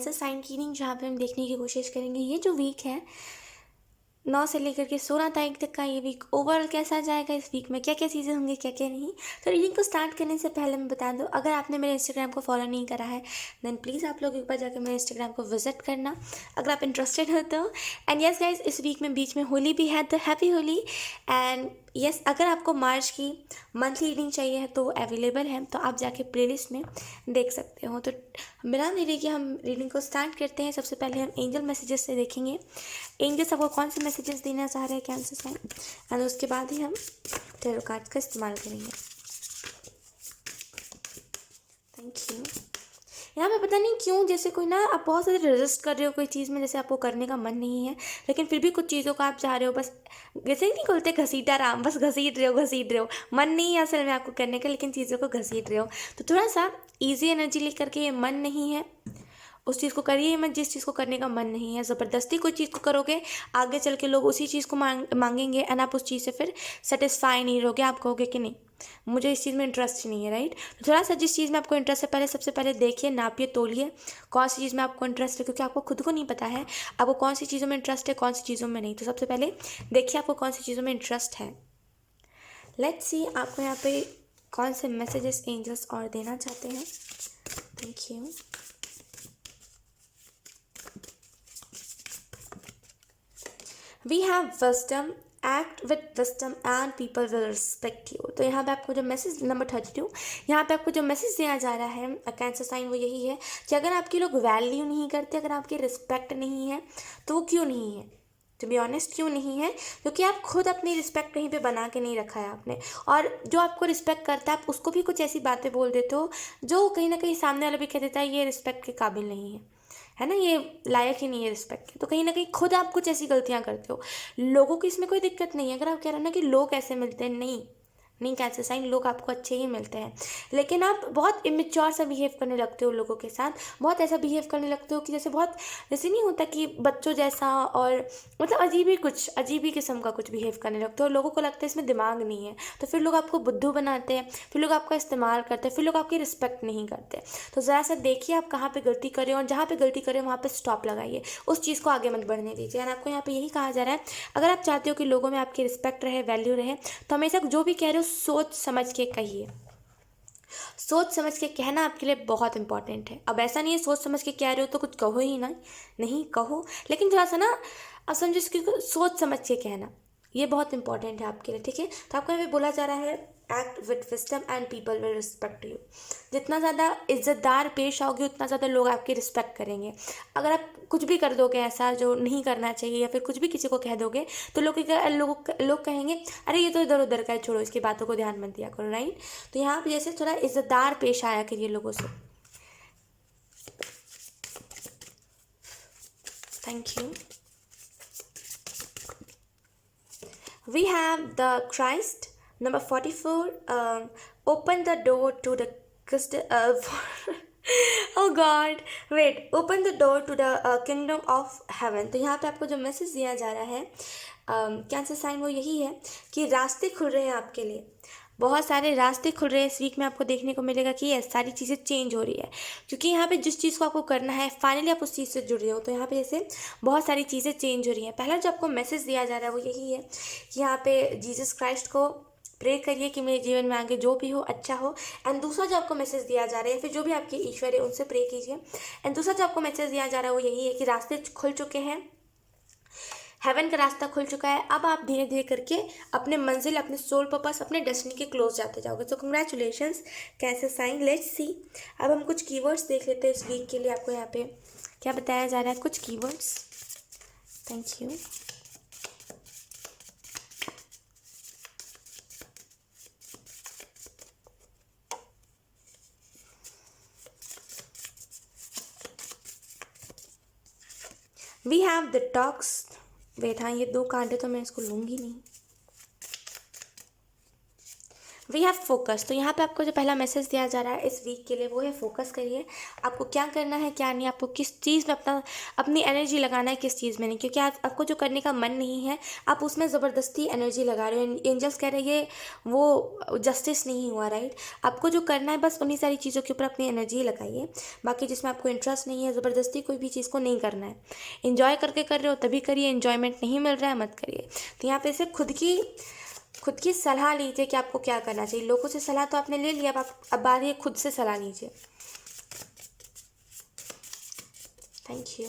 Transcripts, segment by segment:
Cancer sign की reading, जहाँ पे हम देखने की कोशिश करेंगे ये जो वीक है 9 से लेकर के 16 तारीख तक का, ये वीक ओवरऑल कैसा जाएगा, इस वीक में क्या क्या चीज़ें होंगी क्या क्या नहीं। तो रीडिंग को स्टार्ट करने से पहले मैं बता दूं, अगर आपने मेरे इंस्टाग्राम को फॉलो नहीं करा है देन प्लीज़ आप लोग एक बार जाकर मेरे इंस्टाग्राम को विजिट करना अगर आप इंटरेस्टेड हो तो। एंड यस गाइज, इस वीक में बीच में होली भी है, तो हैप्पी होली। एंड यस, अगर आपको मार्च की मंथली रीडिंग चाहिए है तो अवेलेबल है, तो आप जाके प्लेलिस्ट में देख सकते हो। तो बिना देरी के हम रीडिंग को स्टार्ट करते हैं। सबसे पहले हम एंजल मैसेजेस से देखेंगे, एंजल्स आपको कौन से मैसेजेस देना चाह रहे हैं कैंसर साइन, एंड उसके बाद ही हम टैरो कार्ड का इस्तेमाल करेंगे। Thank you. यहाँ पे पता नहीं क्यों जैसे कोई ना, आप बहुत ज़्यादा रेजिस्ट कर रहे हो कोई चीज़ में, जैसे आपको करने का मन नहीं है लेकिन फिर भी कुछ चीज़ों को आप चाह रहे हो, बस जैसे नहीं बोलते घसीटा राम, बस घसीट रहे हो, मन नहीं है असल में आपको करने का लेकिन चीज़ों को घसीट रहे हो। तो थोड़ा सा ईजी एनर्जी लेकर के, ये मन नहीं है उस चीज़ को करिए मत जिस चीज़ को करने का मन नहीं है। ज़बरदस्ती कोई चीज़ को करोगे आगे चल के लोग उसी चीज़ को मांगेंगे एंड आप उस चीज़ से फिर सेटिस्फाई नहीं रहोगे। आप कहोगे कि नहीं मुझे इस चीज़ में इंटरेस्ट ही नहीं है, राइट। तो थोड़ा सा जिस चीज़ में आपको इंटरेस्ट है पहले सबसे पहले देखिए, नापिए, तोलिए कौन सी चीज़ में आपको इंटरेस्ट है, क्योंकि आपको खुद को नहीं पता है आपको कौन सी चीज़ों में इंटरेस्ट है कौन सी चीज़ों में नहीं। तो सबसे पहले देखिए आपको कौन सी चीज़ों में इंटरेस्ट है। लेट्स सी आपको यहाँ पे कौन से मैसेजेस एंजल्स और देना चाहते हैं। Thank you. We have wisdom, act with wisdom and people will respect you. तो यहाँ पे आपको जो मैसेज नंबर 32, यहाँ पे आपको जो मैसेज दिया जा रहा है कैंसर साइन वो यही है कि अगर आपके लोग वैल्यू नहीं करते, अगर आपकी रिस्पेक्ट नहीं है तो वो क्यों नहीं है, टू बी ऑनेस्ट क्यों नहीं है, क्योंकि आप खुद अपनी रिस्पेक्ट कहीं पे बना के नहीं रखा है आपने। और जो आपको रिस्पेक्ट करता है आप उसको भी कुछ ऐसी बातें बोल देते हो जो कहीं ना कहीं सामने वाला भी कह देता है ये रिस्पेक्ट के काबिल नहीं है ना, ये लायक ही नहीं है रिस्पेक्ट के। तो कहीं ना कहीं खुद आप कुछ ऐसी गलतियां करते हो। लोगों की इसमें कोई दिक्कत नहीं है, अगर आप कह रहे हो ना कि लोग ऐसे मिलते हैं, नहीं नहीं कैंसर साइन, लोग आपको अच्छे ही मिलते हैं लेकिन आप बहुत इमेच्योर सा बिहेव करने लगते हो लोगों के साथ, बहुत ऐसा बिहेव करने लगते हो कि जैसे बहुत, जैसे नहीं होता कि बच्चों जैसा, और मतलब अजीब ही किस्म का कुछ बिहेव करने लगते हो। लोगों को लगता है इसमें दिमाग नहीं है, तो फिर लोग आपको बुद्धू बनाते हैं, फिर लोग आपका इस्तेमाल करते हैं, फिर लोग आपकी रिस्पेक्ट नहीं करते। तो ज़रा सा देखिए आप कहाँ पे गलती कर रहे हो और जहाँ पे गलती कर रहे हो वहाँ पे स्टॉप लगाइए, उस चीज़ को आगे मत बढ़ने दीजिए। और आपको यहाँ पे यही कहा जा रहा है, अगर आप चाहते हो कि लोगों में आपकी रिस्पेक्ट रहे, वैल्यू रहे, तो हमेशा जो भी कह रहे हो सोच समझ के कहिए। सोच समझ के कहना आपके लिए बहुत इंपॉर्टेंट है। अब ऐसा नहीं है सोच समझ के कह रहे हो तो कुछ कहो ही ना, नहीं कहो, लेकिन थोड़ा सा ना अब समझो इसकी सोच समझ के कहना, ये बहुत इंपॉर्टेंट है आपके लिए, ठीक है। तो आपको यहाँ पे बोला जा रहा है act with wisdom and people will respect you. जितना ज़्यादा इज्जतदार पेश आओगे उतना ज़्यादा लोग आपकी रिस्पेक्ट करेंगे। अगर आप कुछ भी कर दोगे ऐसा जो नहीं करना चाहिए या फिर कुछ भी किसी को कह दोगे तो लोग कहेंगे अरे ये तो इधर उधर का है, छोड़ो इसकी बातों को ध्यान मत दिया करो, राइट। तो यहाँ पे जैसे थोड़ा इज्जतदार पेश आया करिए लोगों से। Thank you. We have the Christ, number 44. Open the door to the crystal. Oh God, wait. Open the door to the kingdom of heaven. तो यहाँ पे आपको जो मैसेज दिया जा रहा है कैंसर साइन वो यही है कि रास्ते खुल रहे हैं आपके लिए, बहुत सारे रास्ते खुल रहे हैं इस वीक में। आपको देखने को मिलेगा कि ये सारी चीज़ें चेंज हो रही है, क्योंकि यहाँ पे जिस चीज़ को आपको करना है फाइनली आप उस चीज़ से जुड़ रहे हो। तो यहाँ पे जैसे बहुत सारी चीज़ें चेंज हो रही हैं। पहला जो आपको मैसेज दिया जा रहा है वो यही है कि यहाँ पे जीसस क्राइस्ट को प्रे करिए कि मेरे जीवन में आगे जो भी हो अच्छा हो। एंड दूसरा जो आपको मैसेज दिया जा रहा है, फिर जो भी आपके ईश्वर है उनसे प्रे कीजिए। एंड दूसरा जो आपको मैसेज दिया जा रहा है वो यही है कि रास्ते खुल चुके हैं, हेवन का रास्ता खुल चुका है। अब आप धीरे धीरे करके अपने मंजिल, अपने सोल पर्पस, अपने डेस्टिनी के क्लोज जाते जाओगे। तो congratulations cancer sign. Let's see, अब हम कुछ कीवर्ड्स देख लेते हैं इस वीक के लिए। आपको यहाँ पे क्या बताया जा रहा है, कुछ keywords. Thank you. We have the talks. Wait, हाँ ये 2 कार्ड है तो मैं इसको लूँगी नहीं। We have focus. तो यहाँ पे आपको जो पहला मैसेज दिया जा रहा है इस वीक के लिए वो है फोकस करिए। आपको क्या करना है क्या नहीं, आपको किस चीज़ में अपनी एनर्जी लगाना है, किस चीज़ में नहीं, क्योंकि आपको जो करने का मन नहीं है आप उसमें ज़बरदस्ती एनर्जी लगा रहे हो। एंजल्स कह रहे हैं ये वो जस्टिस नहीं हुआ, राइट। आपको जो करना है बस उन्हीं सारी चीज़ों के ऊपर अपनी एनर्जी लगाइए। बाकी जिसमें आपको इंटरेस्ट नहीं है, ज़बरदस्ती कोई भी चीज़ को नहीं करना है। इन्जॉय करके कर रहे हो तभी करिए, इन्जॉयमेंट नहीं मिल रहा है मत करिए। तो यहाँ पे से खुद की सलाह लीजिए कि आपको क्या करना चाहिए। लोगों से सलाह तो आपने ले लिया, अब बारी है खुद से सलाह लीजिए। Thank you.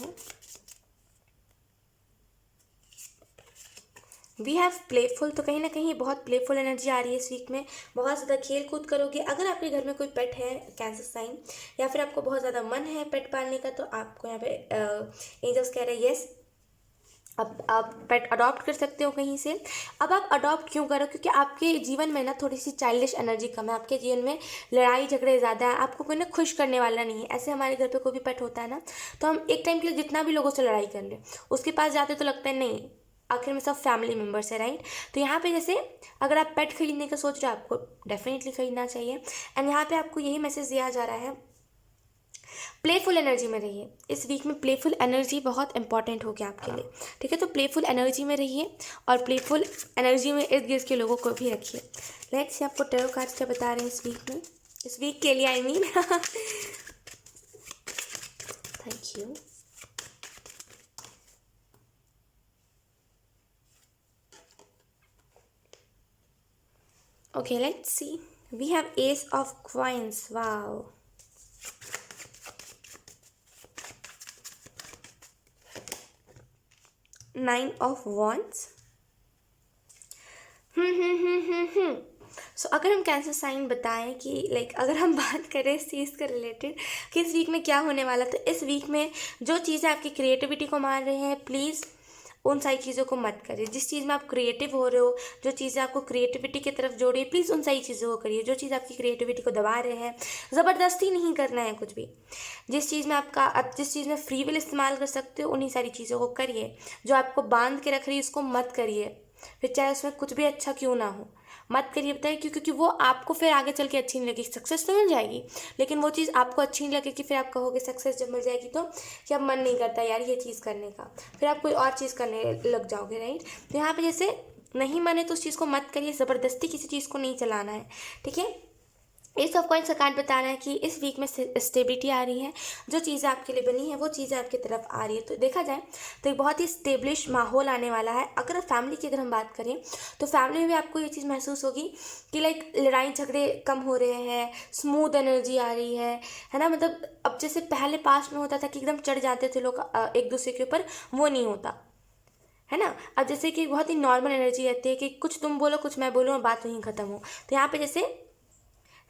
We have playful. तो कहीं ना कहीं बहुत प्लेफुल एनर्जी आ रही है इस वीक में। बहुत ज़्यादा खेल कूद करोगे। अगर आपके घर में कोई पेट है कैंसर साइन, या फिर आपको बहुत ज़्यादा मन है पेट पालने का, तो आपको यहाँ पे एंजल्स कह रहे हैं येस, अब आप पेट अडॉप्ट कर सकते हो कहीं से। अब आप अडॉप्ट क्यों करो, क्योंकि आपके जीवन में ना थोड़ी सी चाइल्डिश एनर्जी कम है। आपके जीवन में लड़ाई झगड़े ज़्यादा है, आपको कोई ना खुश करने वाला नहीं है। ऐसे हमारे घर पे कोई भी पेट होता है ना, तो हम एक टाइम के लिए जितना भी लोगों से लड़ाई कर ले, उसके पास जाते तो लगता है नहीं आखिर में सब फैमिली मेम्बर्स है, राइट। तो यहाँ पे जैसे अगर आप पेट खरीदने का सोच रहे हो, आपको डेफिनेटली खरीदना चाहिए। एंड यहाँ पे आपको यही मैसेज दिया जा रहा है, प्लेफुल एनर्जी में रहिए। इस वीक में प्लेफुल एनर्जी बहुत इंपॉर्टेंट हो गया आपके लिए, ठीक है। तो प्लेफुल एनर्जी में रहिए और प्लेफुल एनर्जी में इर्द गिर्द के लोगों को भी रखिए। लेट्स से आपको टैरो कार्ड्स क्या बता रहे हैं इस वीक में, इस वीक के लिए I mean. Thank you. Okay, let's see. We have Ace of Coins. Wow. Nine of Wands. सो अगर हम कैंसर साइन बताएं कि लाइक अगर हम बात करें इस चीज़ के रिलेटेड कि इस वीक में क्या होने वाला, तो इस वीक में जो चीज़ें आपकी क्रिएटिविटी को मार रहे हैं, प्लीज़ उन सारी चीज़ों को मत करिए। जिस चीज़ में आप क्रिएटिव हो रहे हो, जो चीज़ें आपको क्रिएटिविटी की तरफ जोड़ रही है, प्लीज़ उन सारी चीज़ों को करिए। जो चीज़ आपकी क्रिएटिविटी को दबा रहे हैं, ज़बरदस्ती नहीं करना है कुछ भी। जिस चीज़ में आप जिस चीज़ में फ्री विल इस्तेमाल कर सकते हो उन्हीं सारी चीज़ों को करिए। जो आपको बांध के रख रही है उसको मत करिए, फिर चाहे उसमें कुछ भी अच्छा क्यों ना हो मत करिए। बताइए क्यों? क्योंकि वो आपको फिर आगे चल के अच्छी नहीं लगेगी। सक्सेस तो मिल जाएगी लेकिन वो चीज़ आपको अच्छी नहीं लगेगी। फिर आप कहोगे सक्सेस जब मिल जाएगी तो कि अब मन नहीं करता यार ये चीज़ करने का, फिर आप कोई और चीज़ करने लग जाओगे, राइट। तो यहाँ पे जैसे नहीं माने तो उस चीज़ को मत करिए, ज़बरदस्ती किसी चीज़ को नहीं चलाना है, ठीक है। एस ऑफ कॉइंस का कार्ड बता रहा है कि इस वीक में स्टेबिलिटी आ रही है। जो चीज़ें आपके लिए बनी है वो चीज़ें आपकी तरफ आ रही है। तो देखा जाए तो एक बहुत ही स्टेब्लिश माहौल आने वाला है। अगर फैमिली की अगर हम बात करें तो फैमिली में भी आपको ये चीज़ महसूस होगी कि लाइक लड़ाई झगड़े कम हो रहे हैं, स्मूथ एनर्जी आ रही है ना। मतलब अब जैसे पहले पास्ट में होता था कि एकदम चढ़ जाते थे लोग एक दूसरे के ऊपर, वो नहीं होता है ना। अब जैसे कि बहुत ही नॉर्मल एनर्जी रहती है कि कुछ तुम बोलो कुछ मैं बोलूँ और बात वहीं ख़त्म हो। तो यहाँ पे जैसे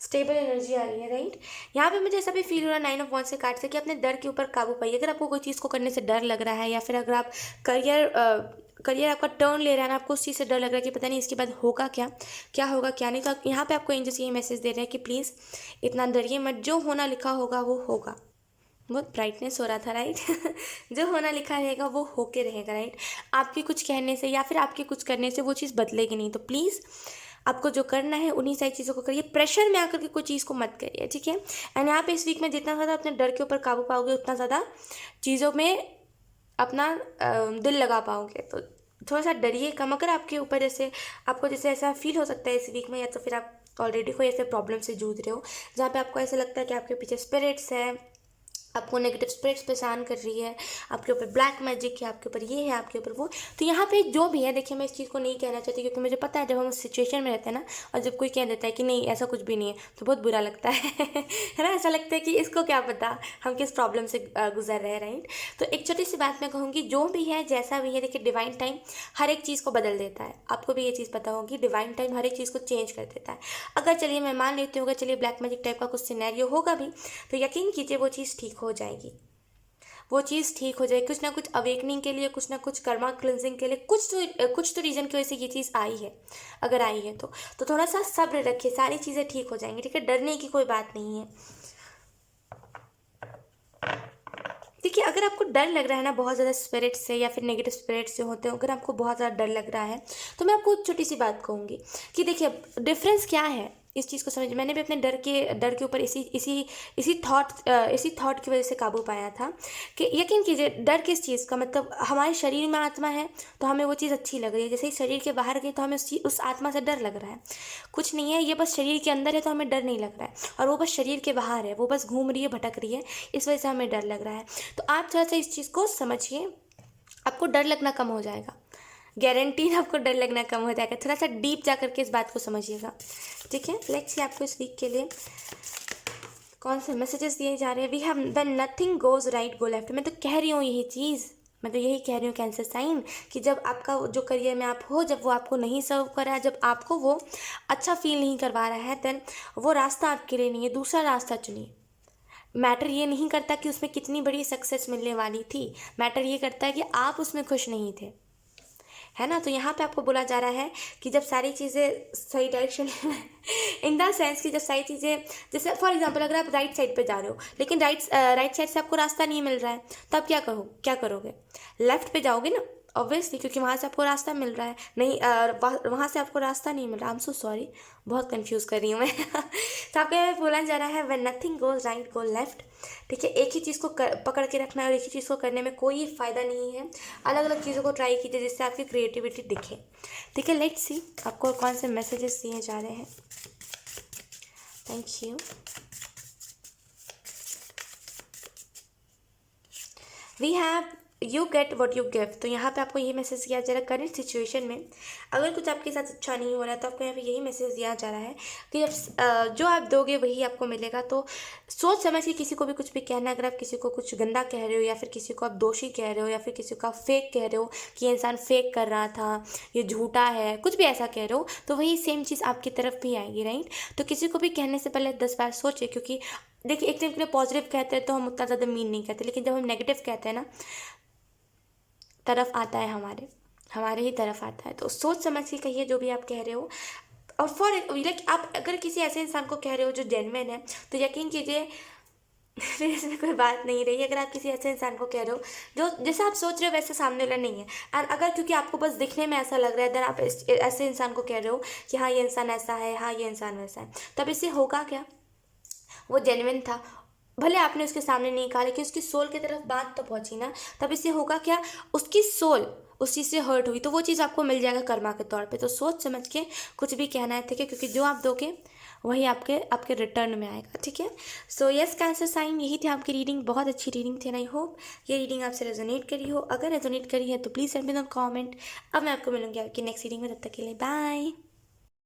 स्टेबल एनर्जी आ रही है, राइट। यहाँ पे मुझे ऐसा भी फील हो रहा है नाइन ऑफ वॉन्ड्स से कार्ड से कि अपने डर के ऊपर काबू पाइए। अगर आपको कोई चीज़ को करने से डर लग रहा है, या फिर अगर आप करियर आपका टर्न ले रहा है ना, आपको उस चीज़ से डर लग रहा है कि पता नहीं इसके बाद होगा क्या होगा क्या नहीं, तो यहाँ पे आपको एंजल्स ये मैसेज दे रहे हैं कि प्लीज़ इतना डरिए मत, जो होना लिखा होगा वो होगा। बहुत ब्राइटनेस हो रहा था, राइट। जो होना लिखा रहेगा वो होके रहेगा, राइट। आपके कुछ कहने से या फिर आपके कुछ करने से वो चीज़ बदलेगी नहीं। तो प्लीज़ आपको जो करना है उन्हीं सारी चीज़ों को करिए, प्रेशर में आकर के कोई चीज़ को मत करिए, ठीक है। एंड यहाँ पे इस वीक में जितना ज़्यादा अपने डर के ऊपर काबू पाओगे उतना ज़्यादा चीज़ों में अपना दिल लगा पाओगे। तो थोड़ा सा डरिए कम। अगर आपके ऊपर जैसे आपको जैसे ऐसा फील हो सकता है इस वीक में, या तो फिर आप ऑलरेडी कोई ऐसे प्रॉब्लम से जूझ रहे हो जहाँ पे आपको ऐसा लगता है कि आपके पीछे स्पिरिट्स है, आपको नेगेटिव स्पिरिट्स परेशान कर रही है, आपके ऊपर ब्लैक मैजिक है, आपके ऊपर ये है, आपके ऊपर वो। तो यहाँ पे जो भी है, देखिए मैं इस चीज़ को नहीं कहना चाहती क्योंकि मुझे पता है जब हम उस सिचुएशन में रहते हैं ना और जब कोई कह देता है कि नहीं ऐसा कुछ भी नहीं है तो बहुत बुरा लगता है ना। ऐसा लगता है कि इसको क्या पता हम किस प्रॉब्लम से गुजर रहे हैं, राइट। तो एक छोटी सी बात मैं कहूँगी, जो भी है जैसा भी है, देखिए डिवाइन टाइम हर एक चीज़ को बदल देता है। आपको भी ये चीज़ पता होगी, डिवाइन टाइम हर एक चीज़ को चेंज कर देता है। अगर चलिए मैं मान लेती हूँ, अगर चलिए ब्लैक मैजिक टाइप का कुछ सिनेरियो होगा भी, तो यकीन कीजिए वो चीज़ ठीक हो जाएगी, वो चीज़ ठीक हो जाए। कुछ ना कुछ अवेकनिंग के लिए, कुछ ना कुछ कर्मा क्लिनजिंग के लिए, कुछ तो रीज़न की वजह से ये चीज़ आई है। अगर आई है तो थोड़ा सा सब्र रखिए, सारी चीज़ें ठीक हो जाएंगी, ठीक है। डरने की कोई बात नहीं है। देखिए अगर आपको डर लग रहा है ना बहुत ज़्यादा स्पिरिट से या फिर नेगेटिव स्पिरिट से होते हो, अगर आपको बहुत ज़्यादा डर लग रहा है तो मैं आपको छोटी सी बात कहूँगी कि देखिए डिफरेंस क्या है। इस चीज़ को समझिए। मैंने भी अपने डर के ऊपर इसी थॉट की वजह से काबू पाया था कि यकीन कीजिए, डर किस चीज़ का, मतलब हमारे शरीर में आत्मा है तो हमें वो चीज़ अच्छी लग रही है, जैसे ही शरीर के बाहर गई तो हमें उस आत्मा से डर लग रहा है। कुछ नहीं है, ये बस शरीर के अंदर है तो हमें डर नहीं लग रहा है, और वो बस शरीर के बाहर है, वो बस घूम रही है, भटक रही है, इस वजह से हमें डर लग रहा है। तो आप थोड़ा सा इस चीज़ को समझिए, आपको डर लगना कम हो जाएगा, गारंटीड आपको डर लगना कम हो जाएगा। थोड़ा सा डीप जा करके इस बात को समझिएगा, ठीक है। लेट्स सी आपको इस वीक के लिए कौन से मैसेजेस दिए जा रहे हैं। We have when nothing goes right go left. मैं तो कह रही हूँ यही चीज़, मैं तो यही कह रही हूँ कैंसर साइन, कि जब आपका जो करियर में आप हो, जब वो आपको नहीं सर्व कर रहा है, जब आपको वो अच्छा फील नहीं करवा रहा है, देन वो रास्ता आपके लिए नहीं है, दूसरा रास्ता चुनिए। मैटर ये नहीं करता कि उसमें कितनी बड़ी सक्सेस मिलने वाली थी, मैटर ये करता है कि आप उसमें खुश नहीं थे, है ना। तो यहाँ पे आपको बोला जा रहा है कि जब सारी चीज़ें सही डायरेक्शन इन द सेंस कि जब सारी चीज़ें, जैसे फॉर एग्जांपल अगर आप राइट साइड पे जा रहे हो लेकिन राइट साइड से आपको रास्ता नहीं मिल रहा है, तो आप क्या करोगे, लेफ्ट पे जाओगे ना, ऑब्वियसली, क्योंकि वहाँ से आपको रास्ता मिल रहा है, नहीं वहाँ से आपको रास्ता नहीं मिल रहा। आई एम सो सॉरी, बहुत कंफ्यूज कर रही हूँ मैं तो आपको यहाँ पे बोला जा रहा है when nothing goes right go left, ठीक है। एक ही चीज़ को पकड़ के रखना है और एक ही चीज़ को करने में कोई फ़ायदा नहीं है, अलग अलग चीज़ों को ट्राई कीजिए जिससे आपकी क्रिएटिविटी दिखे, ठीक है। लेट्स सी आपको कौन से मैसेजेस दिए जा रहे हैं। Thank you. We have you get what you give. तो यहाँ पे आपको यही मैसेज दिया जा रहा है, करंट सिचुएशन में अगर कुछ आपके साथ अच्छा नहीं हो रहा है तो आपको यहाँ पे यही मैसेज दिया जा रहा है कि जब जो आप दोगे वही आपको मिलेगा। तो सोच समझ के किसी को भी कुछ भी कहना है। अगर आप किसी को कुछ गंदा कह रहे हो, या फिर किसी को आप दोषी कह रहे हो, या फिर किसी को आप फेक कह रहे हो कि ये इंसान फेक कर रहा था, ये झूठा है, कुछ भी ऐसा कह रहे हो, तो वही सेम चीज़ आपकी तरफ भी आएगी, राइट। तो किसी को भी कहने से पहले 10 बार सोचिए, क्योंकि देखिए एक टाइम के लिए पॉजिटिव कहते हैं तो हम उतना ज़्यादा मीन नहीं कहते, लेकिन जब हम नेगेटिव कहते हैं ना, तरफ आता है हमारे ही तरफ आता है। तो सोच समझ के कहिए जो भी आप कह रहे हो। और फॉर लाइक आप अगर किसी ऐसे इंसान को कह रहे हो जो जेन्युइन है, तो यकीन कीजिए फिर इसमें कोई बात नहीं रही। अगर आप किसी ऐसे इंसान को कह रहे हो जो जैसा आप सोच रहे हो वैसे सामने वाला नहीं है, और अगर क्योंकि आपको बस दिखने में ऐसा लग रहा है, देन आप ऐसे इंसान को कह रहे हो कि हाँ ये इंसान ऐसा है, हाँ ये इंसान वैसा है, तब इससे होगा क्या, वो जेन्युइन था, भले आपने उसके सामने नहीं कहा, लेकिन उसकी सोल की तरफ बात तो पहुंची ना। तब इससे होगा क्या, उसकी सोल उस चीज़ से हर्ट हुई, तो वो चीज़ आपको मिल जाएगा कर्मा के तौर पे। तो सोच समझ के कुछ भी कहना है, ठीक है, क्योंकि जो आप दोगे वही आपके रिटर्न में आएगा, ठीक है। सो यस कैंसर साइन, यही थी आपकी रीडिंग, बहुत अच्छी रीडिंग थी। आई होप ये रीडिंग आपसे रेजोनेट करी हो। अगर रेजोनेट करी है तो please send me the comment. अब मैं आपको मिलूंगी आपकी नेक्स्ट रीडिंग में, तब तक के लिए बाय।